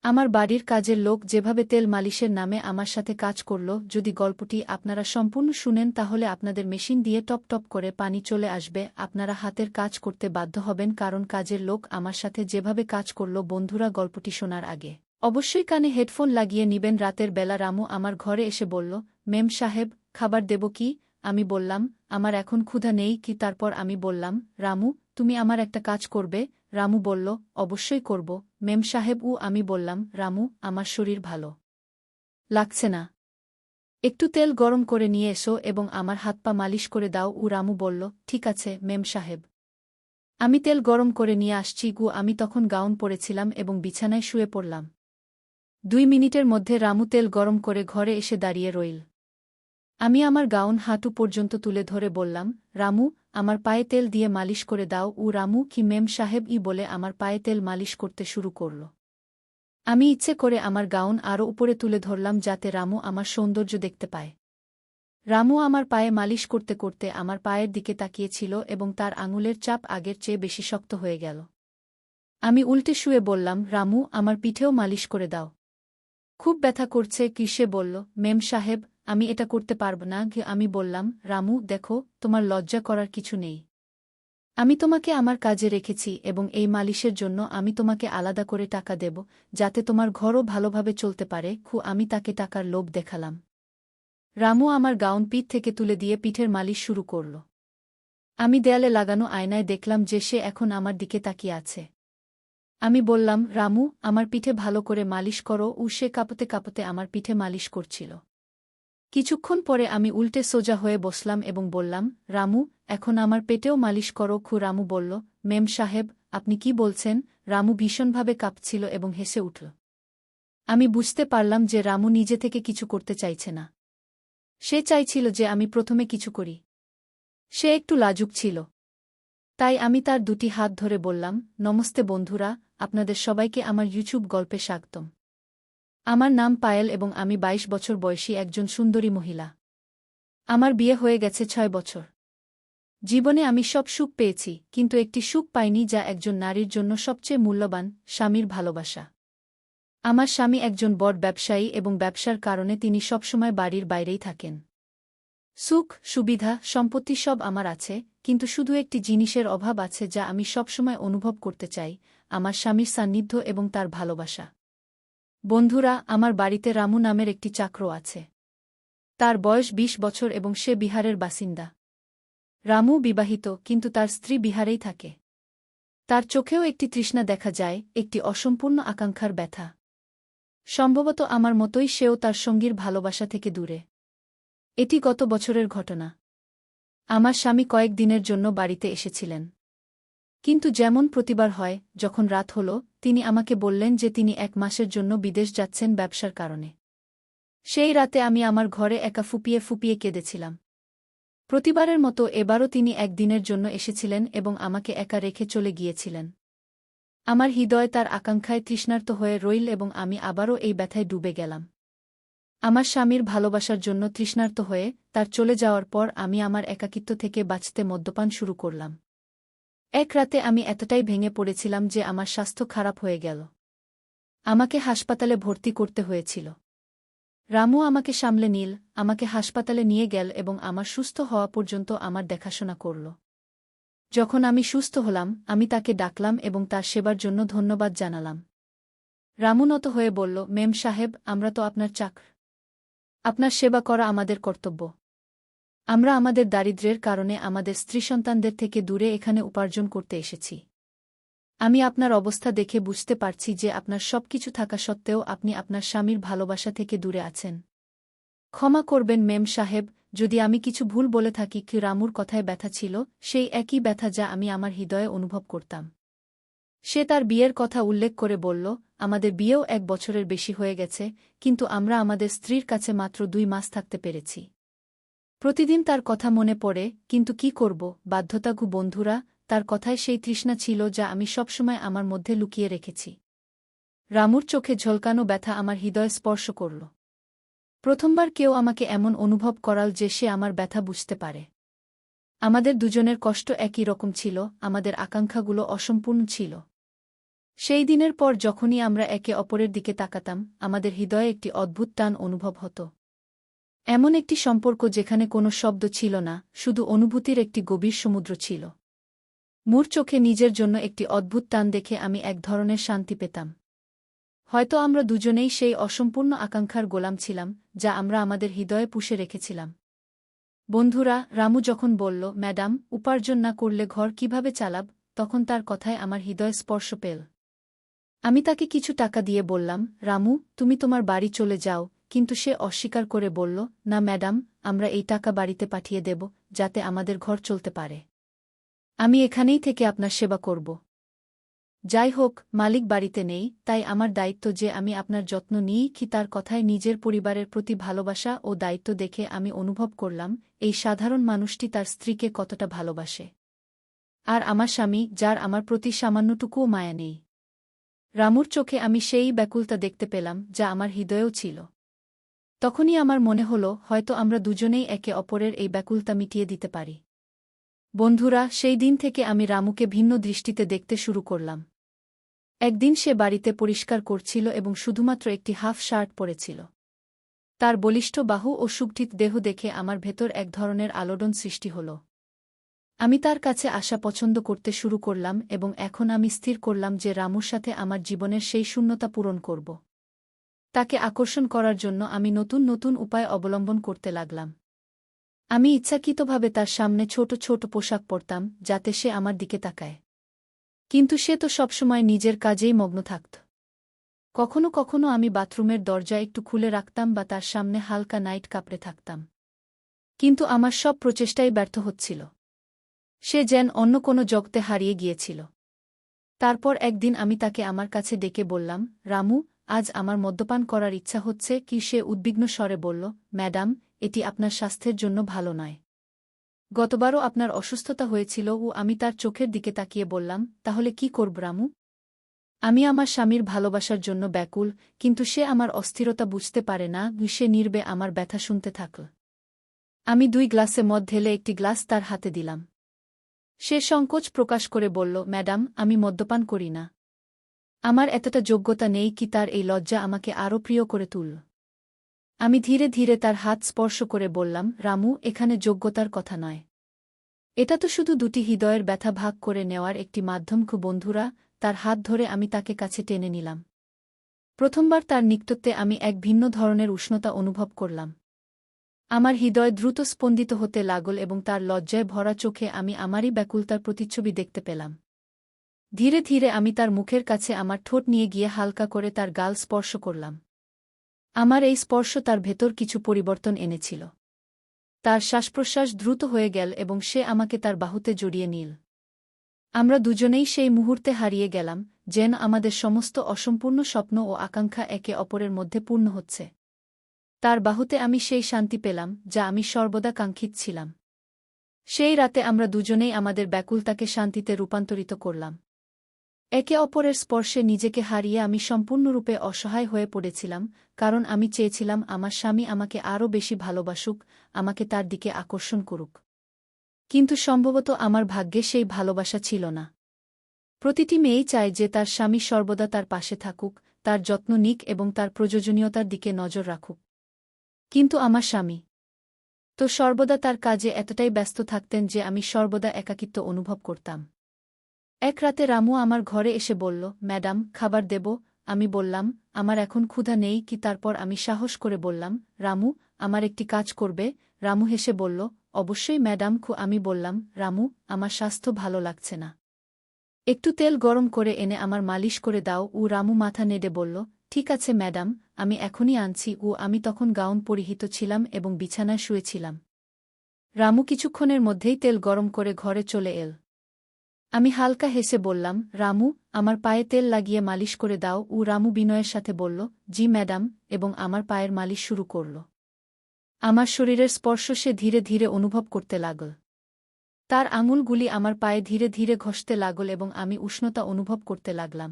আমার বাড়ির কাজের লোক যেভাবে তেল মালিশের নামে আমার সাথে কাজ করল, যদি গল্পটি আপনারা সম্পূর্ণ শুনেন তাহলে আপনাদের মেশিন দিয়ে টপ টপ করে পানি চলে আসবে। আপনারা হাতের কাজ করতে বাধ্য হবেন, কারণ কাজের লোক আমার সাথে যেভাবে কাজ করল। বন্ধুরা, গল্পটি শোনার আগে অবশ্যই কানে হেডফোন লাগিয়ে নিবেন। রাতের বেলা রামু আমার ঘরে এসে বলল, মেম সাহেব, খাবার দেব কি? আমি বললাম, আমার এখন ক্ষুধা নেই কি। তারপর আমি বললাম, রামু, তুমি আমার একটা কাজ করবে? রামু বলল, অবশ্যই করব মেম সাহেব। আমি বললাম, রামু, আমার শরীর ভালো লাগছে না, একটু তেল গরম করে নিয়ে এসো এবং আমার হাত পা মালিশ করে দাও। রামু বলল, ঠিক আছে মেম সাহেব, আমি তেল গরম করে নিয়ে আসছি। আমি তখন গাউন পরেছিলাম এবং বিছানায় শুয়ে পড়লাম। 2 মিনিটের মধ্যে রামু তেল গরম করে ঘরে এসে দাঁড়িয়ে রইল। আমি আমার গাউন হাঁটু পর্যন্ত তুলে ধরে বললাম, রামু, আমার পায়ে তেল দিয়ে মালিশ করে দাও। রামু কি মেম সাহেব বলে আমার পায়ে তেল মালিশ করতে শুরু করল। আমি ইচ্ছে করে আমার গাউন আরও উপরে তুলে ধরলাম যাতে রামু আমার সৌন্দর্য দেখতে পায়। রামু আমার পায়ে মালিশ করতে করতে আমার পায়ের দিকে তাকিয়েছিল এবং তার আঙুলের চাপ আগের চেয়ে বেশি শক্ত হয়ে গেল। আমি উল্টে শুয়ে বললাম, রামু, আমার পিঠেও মালিশ করে দাও, খুব ব্যথা করছে। কি? সে বলল, মেম সাহেব, আমি এটা করতে পারব না। আমি বললাম, রামু, দেখো, তোমার লজ্জা করার কিছু নেই। আমি তোমাকে আমার কাজে রেখেছি এবং এই মালিশের জন্য আমি তোমাকে আলাদা করে টাকা দেব, যাতে তোমার ঘরও ভালোভাবে চলতে পারে। আমি তাকে টাকার লোভ দেখালাম। রামু আমার গাউন পিঠ থেকে তুলে দিয়ে পিঠের মালিশ শুরু করল। আমি দেয়ালে লাগানো আয়নায় দেখলাম যে সে এখন আমার দিকে তাকিয়ে আছে। আমি বললাম, রামু, আমার পিঠে ভালো করে মালিশ করো। সে কাঁপতে কাঁপতে আমার পিঠে মালিশ করছিল। কিছুক্ষণ পরে আমি উল্টে সোজা হয়ে বসলাম এবং বললাম, রামু, এখন আমার পেটেও মালিশ করো। রামু বলল, মেম সাহেব, আপনি কি বলছেন? রামু ভীষণভাবে কাঁপছিল এবং হেসে উঠল। আমি বুঝতে পারলাম যে রামু নিজে থেকে কিছু করতে চাইছে না। সে চাইছিল যে আমি প্রথমে কিছু করি। সে একটু লাজুক ছিল। তাই আমি তার 2টি হাত ধরে বললাম, নমস্তে বন্ধুরা, আপনাদের সবাইকে আমার ইউটিউব গল্পে স্বাগতম। আমার নাম পায়েল এবং আমি 22 বছর বয়সী একজন সুন্দরী মহিলা। আমার বিয়ে হয়ে গেছে 6 বছর। জীবনে আমি সব সুখ পেয়েছি, কিন্তু একটি সুখ পাইনি যা একজন নারীর জন্য সবচেয়ে মূল্যবান, স্বামীর ভালোবাসা। আমার স্বামী একজন বড় ব্যবসায়ী এবং ব্যবসার কারণে তিনি সবসময় বাড়ির বাইরেই থাকেন। সুখ, সুবিধা, সম্পত্তি সব আমার আছে, কিন্তু শুধু একটি জিনিসের অভাব আছে যা আমি সবসময় অনুভব করতে চাই, আমার স্বামীর সান্নিধ্য এবং তার ভালোবাসা। বন্ধুরা, আমার বাড়িতে রামু নামের একটি চাকর আছে। তার বয়স 20 বছর এবং সে বিহারের বাসিন্দা। রামু বিবাহিত, কিন্তু তার স্ত্রী বিহারেই থাকে। তার চোখেও একটি তৃষ্ণা দেখা যায়, একটি অসম্পূর্ণ আকাঙ্ক্ষার ব্যথা। সম্ভবত আমার মতোই সেও তার সঙ্গীর ভালোবাসা থেকে দূরে। এটি গত বছরের ঘটনা। আমার স্বামী কয়েক দিনের জন্য বাড়িতে এসেছিলেন। কিন্তু যেমন প্রতিবার হয়, যখন রাত হল, তিনি আমাকে বললেন যে তিনি 1 মাসের জন্য বিদেশ যাচ্ছেন ব্যবসার কারণে। সেই রাতে আমি আমার ঘরে একা ফুপিয়ে ফুপিয়ে কেঁদেছিলাম। প্রতিবারের মতো এবারও তিনি 1 দিনের জন্য এসেছিলেন এবং আমাকে একা রেখে চলে গিয়েছিলেন। আমার হৃদয় তার আকাঙ্ক্ষায় তৃষ্ণার্ত হয়ে রইল এবং আমি আবারও এই ব্যথায় ডুবে গেলাম। আমার স্বামীর ভালোবাসার জন্য তৃষ্ণার্ত হয়ে, তার চলে যাওয়ার পর আমি আমার একাকিত্ব থেকে বাঁচতে মদ্যপান শুরু করলাম। এক রাতে আমি এতটাই ভেঙে পড়েছিলাম যে আমার স্বাস্থ্য খারাপ হয়ে গেল। আমাকে হাসপাতালে ভর্তি করতে হয়েছিল। রামু আমাকে সামলে নিল, আমাকে হাসপাতালে নিয়ে গেল এবং আমার সুস্থ হওয়া পর্যন্ত আমার দেখাশোনা করল। যখন আমি সুস্থ হলাম, আমি তাকে ডাকলাম এবং তার সেবার জন্য ধন্যবাদ জানালাম। রামু নত হয়ে বলল, মেম সাহেব, আমরা তো আপনার চাকর। আপনার সেবা করা আমাদের কর্তব্য। আমরা আমাদের দারিদ্র্যের কারণে আমাদের স্ত্রী সন্তানদের থেকে দূরে এখানে উপার্জন করতে এসেছি। আমি আপনার অবস্থা দেখে বুঝতে পারছি যে আপনার সবকিছু থাকা সত্ত্বেও আপনি আপনার স্বামীর ভালোবাসা থেকে দূরে আছেন। ক্ষমা করবেন মেম সাহেব, যদি আমি কিছু ভুল বলে থাকি। রামুর কথায় ব্যথা ছিল, সেই একই ব্যথা যা আমি আমার হৃদয়ে অনুভব করতাম। সে তার বিয়ের কথা উল্লেখ করে বলল, আমাদের বিয়েও 1 বছরের বেশি হয়ে গেছে, কিন্তু আমরা আমাদের স্ত্রীর কাছে মাত্র 2 মাস থাকতে পেরেছি। প্রতিদিন তার কথা মনে পড়ে, কিন্তু কি করব, বাধ্যতা। বন্ধুরা, তার কথায় সেই তৃষ্ণা ছিল যা আমি সবসময় আমার মধ্যে লুকিয়ে রেখেছি। রামুর চোখে ঝলকানো ব্যথা আমার হৃদয় স্পর্শ করল। প্রথমবার কেউ আমাকে এমন অনুভব করাল যে সে আমার ব্যথা বুঝতে পারে। আমাদের দুজনের কষ্ট একই রকম ছিল, আমাদের আকাঙ্ক্ষাগুলো অসম্পূর্ণ ছিল। সেই দিনের পর যখনই আমরা একে অপরের দিকে তাকাতাম আমাদের হৃদয়ে একটি অদ্ভুত টান অনুভব হতো। এমন একটি সম্পর্ক যেখানে কোনো শব্দ ছিল না, শুধু অনুভূতির একটি গভীর সমুদ্র ছিল। মোর চোখে নিজের জন্য একটি অদ্ভুত টান দেখে আমি এক ধরনের শান্তি পেতাম। হয়তো আমরা দুজনেই সেই অসম্পূর্ণ আকাঙ্ক্ষার গোলাম ছিলাম যা আমরা আমাদের হৃদয়ে পুষে রেখেছিলাম। বন্ধুরা, রামু যখন বলল, ম্যাডাম, উপার্জন না করলে ঘর কিভাবে চালাব, তখন তার কথায় আমার হৃদয় স্পর্শ পেল। আমি তাকে কিছু টাকা দিয়ে বললাম, রামু, তুমি তোমার বাড়ি চলে যাও, কিন্তু সে অস্বীকার করে বলল, না ম্যাডাম, আমরা এই টাকা বাড়িতে পাঠিয়ে দেব, যাতে আমাদের ঘর চলতে পারে। আমি এখানেই থেকে আপনার সেবা করব। যাই হোক, মালিক বাড়িতে নেই, তাই আমার দায়িত্ব যে আমি আপনার যত্ন নিই কি। তার কথায় নিজের পরিবারের প্রতি ভালোবাসা ও দায়িত্ব দেখে আমি অনুভব করলাম এই সাধারণ মানুষটি তার স্ত্রীকে কতটা ভালোবাসে। আর আমার স্বামী, যার আমার প্রতি সামান্যটুকুও মায়া নেই। রামুর চোখে আমি সেই ব্যাকুলতা দেখতে পেলাম যা আমার হৃদয়েও ছিল। তখনই আমার মনে হল হয়তো আমরা দুজনেই একে অপরের এই ব্যাকুলতা মিটিয়ে দিতে পারি। বন্ধুরা, সেই দিন থেকে আমি রামুকে ভিন্ন দৃষ্টিতে দেখতে শুরু করলাম। একদিন সে বাড়িতে পরিষ্কার করছিল এবং শুধুমাত্র একটি হাফ শার্ট পরেছিল। তার বলিষ্ঠ বাহু ও সুগঠিত দেহ দেখে আমার ভেতর এক ধরনের আলোড়ন সৃষ্টি হল। আমি তার কাছে আসা পছন্দ করতে শুরু করলাম এবং এখন আমি স্থির করলাম যে রামুর সাথে আমার জীবনের সেই শূন্যতা পূরণ করব। তাকে আকর্ষণ করার জন্য আমি নতুন নতুন উপায় অবলম্বন করতে লাগলাম। আমি ইচ্ছাকৃতভাবে তার সামনে ছোট ছোট পোশাক পরতাম যাতে সে আমার দিকে তাকায়। কিন্তু সে তো সবসময় নিজের কাজেই মগ্ন থাকত। কখনো কখনো আমি বাথরুমের দরজা একটু খুলে রাখতাম বা তার সামনে হালকা নাইট কাপড়ে থাকতাম। কিন্তু আমার সব প্রচেষ্টাই ব্যর্থ হচ্ছিল। সে যেন অন্য কোনো জগতে হারিয়ে গিয়েছিল। তারপর একদিন আমি তাকে আমার কাছে ডেকে বললাম, রামু, আজ আমার মদ্যপান করার ইচ্ছা হচ্ছে কি। সে উদ্বিগ্ন স্বরে বলল, ম্যাডাম, এটি আপনার স্বাস্থ্যের জন্য ভালো নয়। গতবারও আপনার অসুস্থতা হয়েছিল। ও আমি তার চোখের দিকে তাকিয়ে বললাম, তাহলে কি করব রামু? আমি আমার স্বামীর ভালোবাসার জন্য ব্যাকুল, কিন্তু সে আমার অস্থিরতা বুঝতে পারে না। সে নীরবে আমার ব্যথা শুনতে থাকল। আমি 2 গ্লাসে মদ ঢেলে একটি গ্লাস তার হাতে দিলাম। সে সংকোচ প্রকাশ করে বলল, ম্যাডাম, আমি মদ্যপান করি না। আমার এতটা যোগ্যতা নেই কি। তার এই লজ্জা আমাকে আরও প্রিয় করে তুলল। আমি ধীরে ধীরে তার হাত স্পর্শ করে বললাম, রামু, এখানে যোগ্যতার কথা নয়। এটা তো শুধু দুটি হৃদয়ের ব্যথা ভাগ করে নেওয়ার একটি মাধ্যম। বন্ধুরা, তার হাত ধরে আমি তাকে কাছে টেনে নিলাম। প্রথমবার তার নিকটত্বে আমি এক ভিন্ন ধরনের উষ্ণতা অনুভব করলাম। আমার হৃদয় দ্রুত স্পন্দিত হতে লাগল এবং তার লজ্জায় ভরা চোখে আমি আমারই ব্যাকুলতার প্রতিচ্ছবি দেখতে পেলাম। ধীরে ধীরে আমি তার মুখের কাছে আমার ঠোঁট নিয়ে গিয়ে হালকা করে তার গাল স্পর্শ করলাম। আমার এই স্পর্শ তার ভেতর কিছু পরিবর্তন এনেছিল। তার শ্বাসপ্রশ্বাস দ্রুত হয়ে গেল এবং সে আমাকে তার বাহুতে জড়িয়ে নিল। আমরা দুজনেই সেই মুহূর্তে হারিয়ে গেলাম, যেন আমাদের সমস্ত অসম্পূর্ণ স্বপ্ন ও আকাঙ্ক্ষা একে অপরের মধ্যে পূর্ণ হচ্ছে। তার বাহুতে আমি সেই শান্তি পেলাম যা আমি সর্বদা কাঙ্ক্ষিত ছিলাম। সেই রাতে আমরা দুজনেই আমাদের ব্যাকুলতাকে শান্তিতে রূপান্তরিত করলাম। একে অপরের স্পর্শে নিজেকে হারিয়ে আমি সম্পূর্ণরূপে অসহায় হয়ে পড়েছিলাম, কারণ আমি চেয়েছিলাম আমার স্বামী আমাকে আরও বেশি ভালোবাসুক, আমাকে তার দিকে আকর্ষণ করুক। কিন্তু সম্ভবত আমার ভাগ্যে সেই ভালোবাসা ছিল না। প্রতিটি মেয়েই চায় যে তার স্বামী সর্বদা তার পাশে থাকুক, তার যত্ন নিক এবং তার প্রয়োজনীয়তার দিকে নজর রাখুক। কিন্তু আমার স্বামী তো সর্বদা তার কাজে এতটাই ব্যস্ত থাকতেন যে আমি সর্বদা একাকিত্ব অনুভব করতাম। এক রাতে রামু আমার ঘরে এসে বলল, ম্যাডাম, খাবার দেব? আমি বললাম, আমার এখন ক্ষুধা নেই কি। তারপর আমি সাহস করে বললাম, রামু, আমার একটি কাজ করবে? রামু হেসে বলল, অবশ্যই ম্যাডাম। আমি বললাম, রামু, আমার স্বাস্থ্য ভালো লাগছে না। একটু তেল গরম করে এনে আমার মালিশ করে দাও। রামু মাথা নেড়ে বলল, ঠিক আছে ম্যাডাম, আমি এখনই আনছি। আমি তখন গাউন পরিহিত ছিলাম এবং বিছানায় শুয়েছিলাম। রামু কিছুক্ষণের মধ্যেই তেল গরম করে ঘরে চলে এল। আমি হালকা হেসে বললাম, রামু, আমার পায়ে তেল লাগিয়ে মালিশ করে দাও। রামু বিনয়ের সাথে বলল, জি ম্যাডাম, এবং আমার পায়ের মালিশ শুরু করল। আমার শরীরের স্পর্শ সে ধীরে ধীরে অনুভব করতে লাগল। তার আঙুলগুলি আমার পায়ে ধীরে ধীরে ঘষতে লাগল এবং আমি উষ্ণতা অনুভব করতে লাগলাম।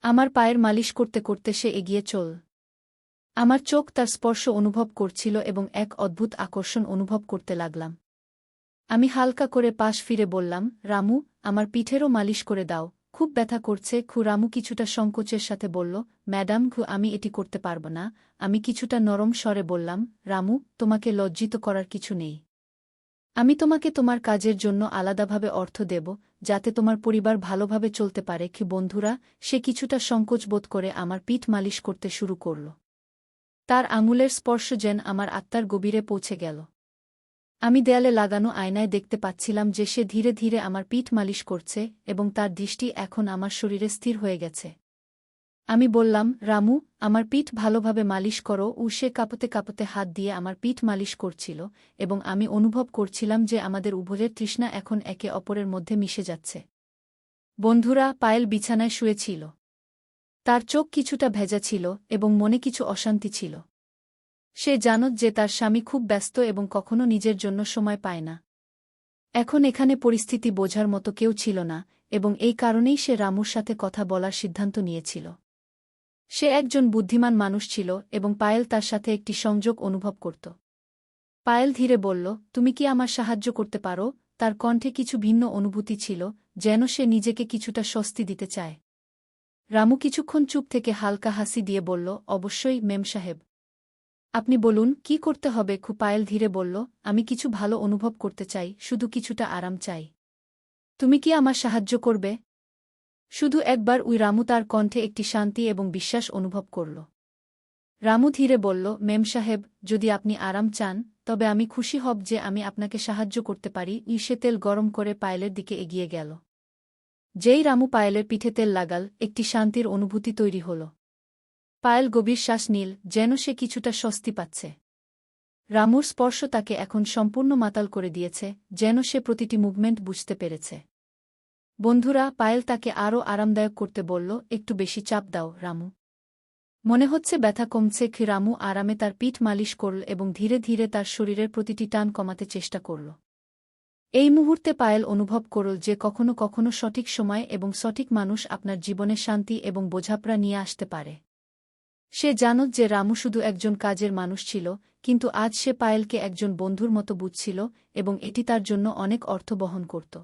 আমার পায়ের মালিশ করতে করতে সে এগিয়ে চল। আমার চোখ তার স্পর্শ অনুভব করছিল এবং এক অদ্ভুত আকর্ষণ অনুভব করতে লাগলাম। আমি হালকা করে পাশ ফিরে বললাম, রামু, আমার পিঠেরও মালিশ করে দাও। খুব ব্যথা করছে। রামু কিছুটা সংকোচের সাথে বলল, ম্যাডাম আমি এটি করতে পারব না। আমি কিছুটা নরম স্বরে বললাম, রামু, তোমাকে লজ্জিত করার কিছু নেই। আমি তোমাকে তোমার কাজের জন্য আলাদাভাবে অর্থ দেব, যাতে তোমার পরিবার ভালোভাবে চলতে পারে। বন্ধুরা, সে কিছুটা সংকোচ বোধ করে আমার পিঠ মালিশ করতে শুরু করল। তার আঙুলের স্পর্শ যেন আমার আত্মার গভীরে পৌঁছে গেল। আমি দেয়ালে লাগানো আয়নায় দেখতে পাচ্ছিলাম যে সে ধীরে ধীরে আমার পিঠ মালিশ করছে এবং তার দৃষ্টি এখন আমার শরীরে স্থির হয়ে গেছে। আমি বললাম, রামু, আমার পিঠ ভালোভাবে মালিশ করো। সে কাঁপতে কাঁপতে হাত দিয়ে আমার পিঠ মালিশ করছিল এবং আমি অনুভব করছিলাম যে আমাদের উভয়ের তৃষ্ণা এখন একে অপরের মধ্যে মিশে যাচ্ছে। বন্ধুরা, পায়েল বিছানায় শুয়েছিল। তার চোখ কিছুটা ভেজা ছিল এবং মনে কিছু অশান্তি ছিল। সে জানত যে তার স্বামী খুব ব্যস্ত এবং কখনো নিজের জন্য সময় পায় না। এখন এখানে পরিস্থিতি বোঝার মতো কেউ ছিল না এবং এই কারণেই সে রামুর সাথে কথা বলার সিদ্ধান্ত নিয়েছিল। সে একজন বুদ্ধিমান মানুষ ছিল এবং পায়েল তার সাথে একটি সংযোগ অনুভব করত। পায়েল ধীরে বলল, তুমি কি আমার সাহায্য করতে পারো? তার কণ্ঠে কিছু ভিন্ন অনুভূতি ছিল, যেন সে নিজেকে কিছুটা স্বস্তি দিতে চায়। রামু কিছুক্ষণ চুপ থেকে হালকা হাসি দিয়ে বলল, অবশ্যই মেম সাহেব। আপনি বলুন, কি করতে হবে? পায়েল ধীরে বলল, আমি কিছু ভালো অনুভব করতে চাই, শুধু কিছুটা আরাম চাই। তুমি কি আমার সাহায্য করবে? শুধু একবার। রামু তার কণ্ঠে একটি শান্তি এবং বিশ্বাস অনুভব করল। রামু ধীরে বলল, মেম সাহেব, যদি আপনি আরাম চান, তবে আমি খুশি হব যে আমি আপনাকে সাহায্য করতে পারি। সে তেল গরম করে পায়েলের দিকে এগিয়ে গেল। যেই রামু পায়েলের পিঠে তেল লাগাল, একটি শান্তির অনুভূতি তৈরি হল। পায়েল গভীর শ্বাস নিল, যেন সে কিছুটা স্বস্তি পাচ্ছে। রামুর স্পর্শ তাকে এখন সম্পূর্ণ মাতাল করে দিয়েছে, যেন সে প্রতিটি মুভমেন্ট বুঝতে পেরেছে। বন্ধুরা, পায়েল তাকে আরও আরামদায়ক করতে বলল, একটু বেশি চাপ দাও রামু। মনে হচ্ছে ব্যথা কমছে। রামু আরামে তার পিঠ মালিশ করল এবং ধীরে ধীরে তার শরীরের প্রতিটি টান কমাতে চেষ্টা করল। এই মুহূর্তে পায়েল অনুভব করল যে কখনো কখনো সঠিক সময় এবং সঠিক মানুষ আপনার জীবনে শান্তি এবং বোঝাপড়া নিয়ে আসতে পারে। সে জানত যে রামু শুধু একজন কাজের মানুষ ছিল, কিন্তু আজ সে পায়েলকে একজন বন্ধুর মতো বুঝছিল এবং এটি তার জন্য অনেক অর্থ বহন করত।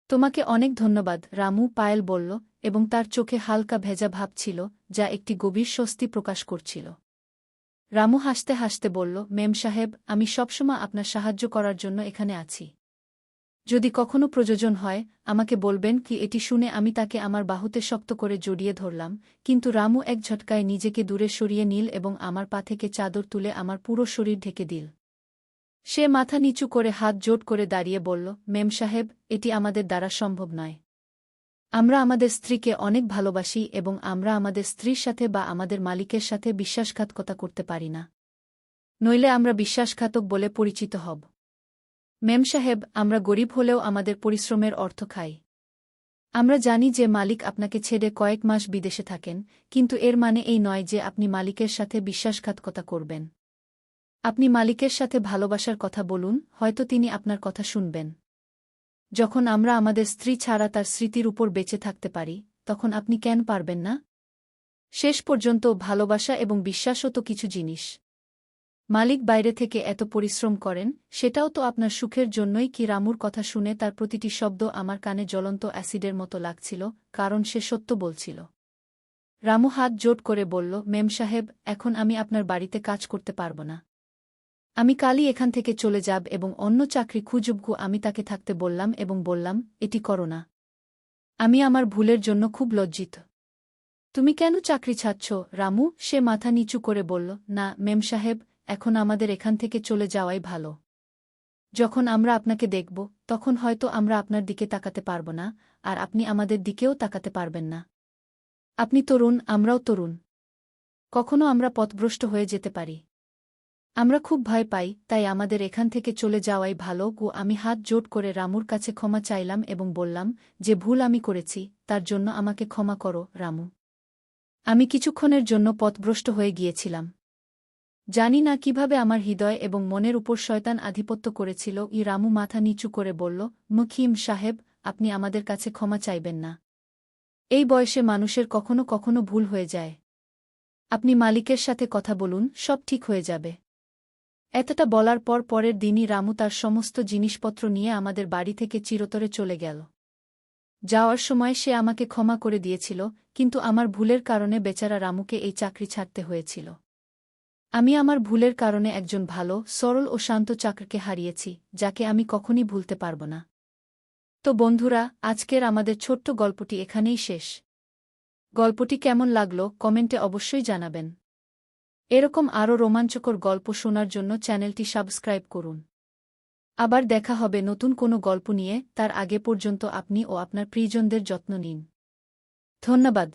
তোমাকে অনেক ধন্যবাদ রামু, পায়েল বলল এবং তার চোখে হালকা ভেজা ভাব ছিল, যা একটি গভীর স্বস্তি প্রকাশ করছিল। রামু হাসতে হাসতে বলল, মেম সাহেব, আমি সবসময় আপনার সাহায্য করার জন্য এখানে আছি। যদি কখনো প্রয়োজন হয়, আমাকে বলবেন। এটি শুনে আমি তাকে আমার বাহুতে শক্ত করে জড়িয়ে ধরলাম, কিন্তু রামু এক ঝটকায় নিজেকে দূরে সরিয়ে নিল এবং আমার পা থেকে চাদর তুলে আমার পুরো শরীর ঢেকে দিল। সে মাথা নিচু করে হাত জোট করে দাঁড়িয়ে বলল, মেম সাহেব, এটি আমাদের দ্বারা সম্ভব নয়। আমরা আমাদের স্ত্রীকে অনেক ভালোবাসি এবং আমরা আমাদের স্ত্রীর সাথে বা আমাদের মালিকের সাথে বিশ্বাসঘাতকতা করতে পারি না। নইলে আমরা বিশ্বাসঘাতক বলে পরিচিত হব। মেম সাহেব, আমরা গরিব হলেও আমাদের পরিশ্রমের অর্থ খাই। আমরা জানি যে মালিক আপনাকে ছেড়ে কয়েক মাস বিদেশে থাকেন, কিন্তু এর মানে এই নয় যে আপনি মালিকের সাথে বিশ্বাসঘাতকতা করবেন। আপনি মালিকের সাথে ভালোবাসার কথা বলুন, হয়তো তিনি আপনার কথা শুনবেন। যখন আমরা আমাদের স্ত্রী ছাড়া তার স্মৃতির উপর বেঁচে থাকতে পারি, তখন আপনি কেন পারবেন না? শেষ পর্যন্ত ভালোবাসা এবং বিশ্বাসও তো কিছু জিনিস। মালিক বাইরে থেকে এত পরিশ্রম করেন, সেটাও তো আপনার সুখের জন্যই। রামুর কথা শুনে তার প্রতিটি শব্দ আমার কানে জ্বলন্ত অ্যাসিডের মতো লাগছিল, কারণ সে সত্য বলছিল। রামু হাত জোট করে বলল, মেম সাহেব, এখন আমি আপনার বাড়িতে কাজ করতে পারব না। আমি কালই এখান থেকে চলে যাব এবং অন্য চাকরি খুঁজব। আমি তাকে থাকতে বললাম এবং বললাম, এটি করো না। আমি আমার ভুলের জন্য খুব লজ্জিত। তুমি কেন চাকরি ছাড়ছ রামু? সে মাথা নিচু করে বলল, না মেম সাহেব, এখন আমাদের এখান থেকে চলে যাওয়াই ভালো। যখন আমরা আপনাকে দেখব, তখন হয়তো আমরা আপনার দিকে তাকাতে পারব না, আর আপনি আমাদের দিকেও তাকাতে পারবেন না। আপনি তরুণ, আমরাও তরুণ। কখনো আমরা পথভ্রষ্ট হয়ে যেতে পারি। আমরা খুব ভয় পাই, তাই আমাদের এখান থেকে চলে যাওয়াই ভালো। আমি হাত জোট করে রামুর কাছে ক্ষমা চাইলাম এবং বললাম, যে ভুল আমি করেছি, তার জন্য আমাকে ক্ষমা করো রামু। আমি কিছুক্ষণের জন্য পথভ্রষ্ট হয়ে গিয়েছিলাম। জানি না কিভাবে আমার হৃদয় এবং মনের উপর শয়তান আধিপত্য করেছিল। রামু মাথা নিচু করে বলল, মুখিম সাহেব, আপনি আমাদের কাছে ক্ষমা চাইবেন না। এই বয়সে মানুষের কখনো কখনো ভুল হয়ে যায়। আপনি মালিকের সাথে কথা বলুন, সব ঠিক হয়ে যাবে। এতটা বলার পর পরের দিনই রামু তার সমস্ত জিনিসপত্র নিয়ে আমাদের বাড়ি থেকে চিরতরে চলে গেল। যাওয়ার সময় সে আমাকে ক্ষমা করে দিয়েছিল, কিন্তু আমার ভুলের কারণে বেচারা রামুকে এই চাকরি ছাড়তে হয়েছিল। আমি আমার ভুলের কারণে একজন ভালো, সরল ও শান্ত চাকরকে হারিয়েছি, যাকে আমি কখনই ভুলতে পারব না। তো বন্ধুরা, আজকের আমাদের ছোট্ট গল্পটি এখানেই শেষ। গল্পটি কেমন লাগলো কমেন্টে অবশ্যই জানাবেন। এরকম আরও রোমাঞ্চকর গল্প শোনার জন্য চ্যানেলটি সাবস্ক্রাইব করুন। আবার দেখা হবে নতুন কোনো গল্প নিয়ে, তার আগে পর্যন্ত আপনি ও আপনার প্রিয়জনদের যত্ন নিন। ধন্যবাদ।